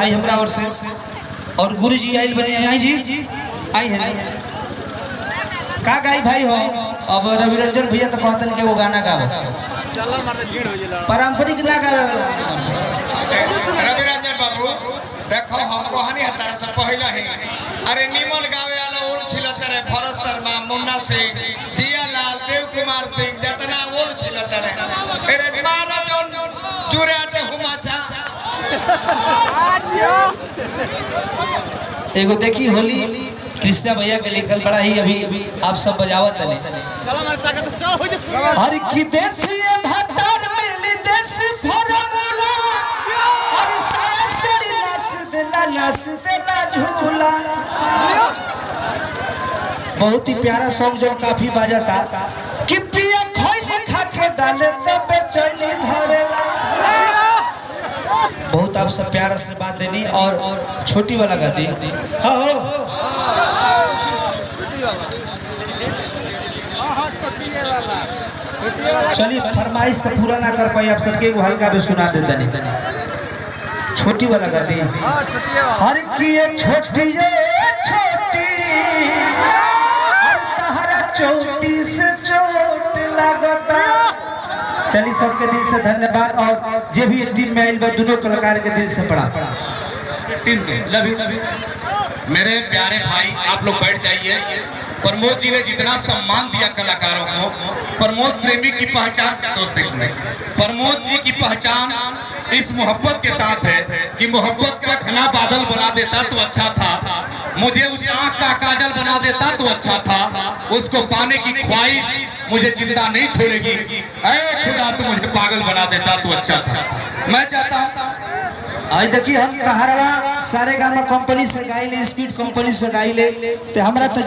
बधाई हमरा ओर से। और गुरु जी आइल बने आई जी आई है का गाई भाई हो। अब रविरंजन भैया तो कहतन के वो गाना गाओ पारंपरिक ना गावे। रविरंजन बाबू देखो हम कहानी हतारा से पहला ही अरे निमन गावे वाला ओल छिलत रे भरत शर्मा मुन्ना सिंह जिया लाल देव कुमार सिंह जतना ओल छिलत रे अरे मारा जोन जुरे आते हुमा चाचा एगो देखी होली कृष्णा भैया के लिखल बड़ा ही अभी आप सब बजावत है। हर की देसी भातार मिली देसी फॉर्मूला और सासरी नस देला झूला। बहुत ही प्यारा सॉन्ग जो काफी बाजता कि पिया खोइले खा के डाले तो बेचैनी धरेला। बहुत आप सब प्यार आशीर्वाद देनी और छोटी वाला गा दी। चलिए फरमाइश तो पूरा ना कर पाई आप सबके हल्का भी सुना देते नहीं छोटी वाला गा दी। हर की छोटी छोटी चोटी से चोट लगता। चलिए सबके दिल से धन्यवाद और जो भी टीम में आइल बा दोनों कलाकार के दिल से पड़ा टीम के लव यू। मेरे प्यारे भाई आप लोग बैठ जाइए। प्रमोद जी ने जितना सम्मान दिया कलाकारों को, प्रमोद प्रेमी की पहचान प्रमोद जी की पहचान इस मोहब्बत के साथ है कि मोहब्बत का घना बादल बना देता तो अच्छा था, मुझे उस आंख का काजल बना देता तो अच्छा था, उसको पाने की ख्वाहिश मुझे जिंदा नहीं छोड़ेगी, ऐ खुदा तो मुझे पागल बना देता तो अच्छा था। मैं चाहता हूँ आज देखिए हम कहरवा सारे गामा कंपनी से गाइले स्पीड कंपनी से गाइले तो हमरा तक